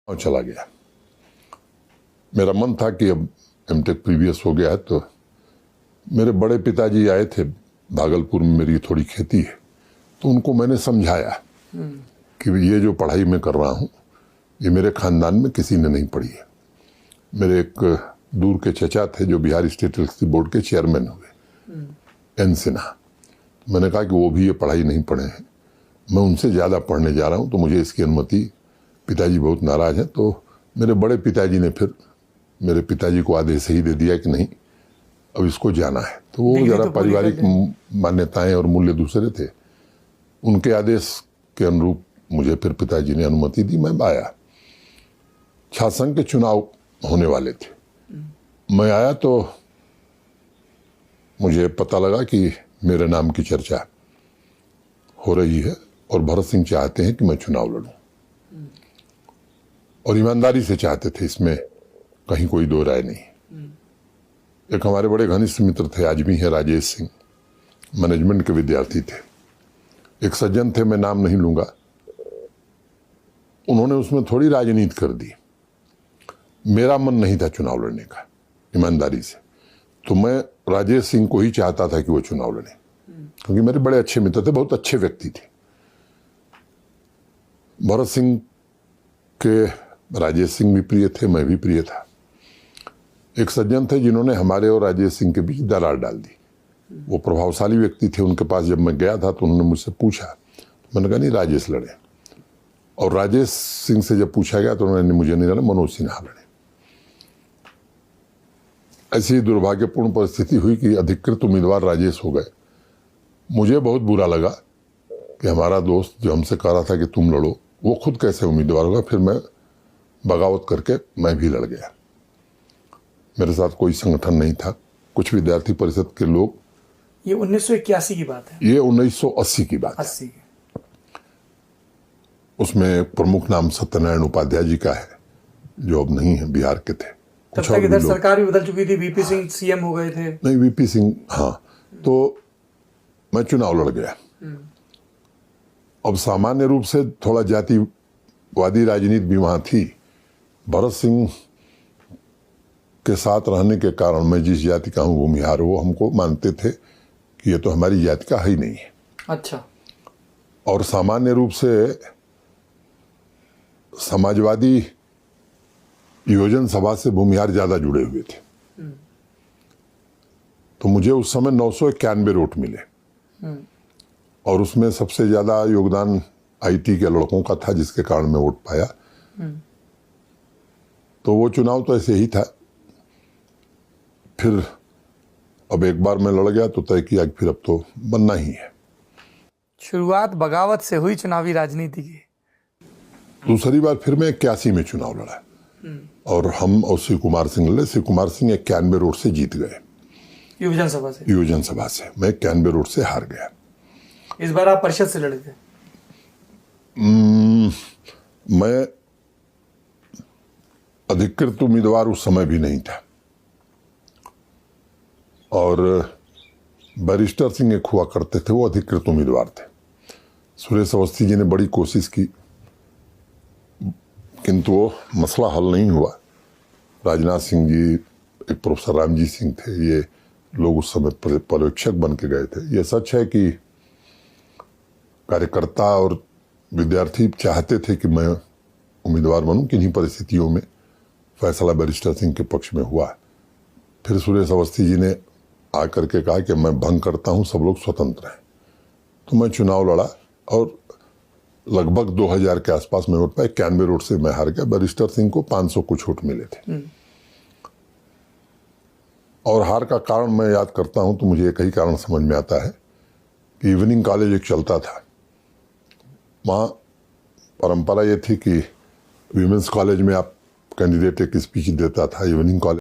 और चला गया। मेरा मन था कि अब एमटेक प्रीवियस हो गया है, तो मेरे बड़े पिताजी आए थे, भागलपुर में मेरी थोड़ी खेती है, तो उनको मैंने समझाया कि ये जो पढ़ाई मैं कर रहा हूँ ये मेरे खानदान में किसी ने नहीं पढ़ी है। मेरे एक दूर के चचा थे जो बिहार स्टेट इलेक्ट्रिसिटी बोर्ड के चेयरमैन हुए, एन सिन्हा। मैंने कहा कि वो भी ये पढ़ाई नहीं पढ़े हैं, मैं उनसे ज़्यादा पढ़ने जा रहा हूँ, तो मुझे इसकी अनुमति, पिताजी बहुत नाराज़ हैं। तो मेरे बड़े पिताजी ने फिर मेरे पिताजी को आदेश ही दे दिया कि नहीं, अब इसको जाना है। तो वो ज़रा पारिवारिक मान्यताएं और मूल्य दूसरे थे, उनके आदेश के अनुरूप मुझे फिर पिताजी ने अनुमति दी। मैं आया, छात्र संघ के चुनाव होने वाले थे। मैं आया तो मुझे पता लगा कि मेरे नाम की चर्चा हो रही है और भरत सिंह चाहते हैं कि मैं चुनाव लड़ूं, और ईमानदारी से चाहते थे, इसमें कहीं कोई दो राय नहीं। एक हमारे बड़े घनिष्ठ मित्र थे, आज भी हैं, राजेश सिंह, मैनेजमेंट के विद्यार्थी थे। एक सज्जन थे, मैं नाम नहीं लूंगा, उन्होंने उसमें थोड़ी राजनीति कर दी। मेरा मन नहीं था चुनाव लड़ने का, ईमानदारी से, तो मैं राजेश सिंह को ही चाहता था कि वो चुनाव लड़े, क्योंकि मेरे बड़े अच्छे मित्र थे, बहुत अच्छे व्यक्ति थे। भरत सिंह के राजेश सिंह भी प्रिय थे, मैं भी प्रिय था। एक सज्जन थे जिन्होंने हमारे और राजेश सिंह के बीच दरार डाल दी। वो प्रभावशाली व्यक्ति थे, उनके पास जब मैं गया था तो उन्होंने मुझसे पूछा, तो मैंने कहा नहीं, राजेश लड़े। और राजेश सिंह से जब पूछा गया तो उन्होंने मुझे नहीं लड़ा, मनोज सिन्हा लड़े। ऐसी दुर्भाग्यपूर्ण परिस्थिति हुई कि अधिकृत उम्मीदवार राजेश हो गए। मुझे बहुत बुरा लगा कि हमारा दोस्त जो हमसे कह रहा था कि तुम लड़ो, वो खुद कैसे उम्मीदवार होगा। फिर मैं बगावत करके मैं भी लड़ गया। मेरे साथ कोई संगठन नहीं था, कुछ विद्यार्थी परिषद के लोग। ये 1981 की बात है? ये 1980 की बात है। 80 की। उसमें प्रमुख नाम सत्यनारायण उपाध्याय जी का है, जो अब नहीं है, बिहार के थे। तब तक इधर सरकार भी बदल चुकी थी, वीपी सिंह सीएम हो गए थे। नहीं, वीपी सिंह, हाँ। तो मैं चुनाव लड़ गया। अब सामान्य रूप से थोड़ा जातिवादी राजनीति भी वहां थी। भरत सिंह के साथ रहने के कारण मैं जिस जाति का हूं भूमिहार, वो हमको मानते थे कि ये तो हमारी जाति का है ही नहीं है। अच्छा। और सामान्य रूप से समाजवादी योजन सभा से भूमिहार ज्यादा जुड़े हुए थे। तो मुझे उस समय 991 वोट मिले, और उसमें सबसे ज्यादा योगदान आईटी के लड़कों का था, जिसके कारण मैं वोट पाया। तो वो चुनाव तो ऐसे ही था। फिर अब एक बार मैं लड़ गया तो तय किया कि फिर अब तो बनना ही है। शुरुआत बगावत से हुई चुनावी राजनीति की। दूसरी बार फिर मैं 81 में चुनाव लड़ा, और हम और शिव कुमार सिंह लड़े। शिव कुमार सिंह 91 वोट से जीत गए, योजन सभा से। मैं 91 वोट से हार गया। इस बार आप परिषद से लड़े थे? मैं अधिकृत उम्मीदवार उस समय भी नहीं था, और बैरिस्टर सिंह एक हुआ करते थे, वो अधिकृत उम्मीदवार थे। सुरेश अवस्थी जी ने बड़ी कोशिश की, किंतु वो मसला हल नहीं हुआ। राजनाथ सिंह जी, एक प्रोफेसर रामजी सिंह थे, ये लोग उस समय पर्यवेक्षक बन के गए थे। ये सच है कि कार्यकर्ता और विद्यार्थी चाहते थे कि मैं उम्मीदवार बनूं, किन्हीं परिस्थितियों में फैसला बैरिस्टर सिंह के पक्ष में हुआ। फिर सुरेश अवस्थी जी ने आकर के कहा कि मैं भंग करता हूं, सब लोग स्वतंत्र हैं। तो मैं चुनाव लड़ा, और लगभग 2000 के आसपास में वोट पाए। 91 वोट से मैं हार गया। बैरिस्टर सिंह को 500 कुछ वोट मिले थे। और हार का कारण मैं याद करता हूं तो मुझे एक ही कारण समझ में आता है कि इवनिंग कॉलेज एक चलता था। वहाँ परंपरा ये थी कि विमेंस कॉलेज में आप कैंडिडेट एक स्पीच देता था, इवनिंग कॉलेज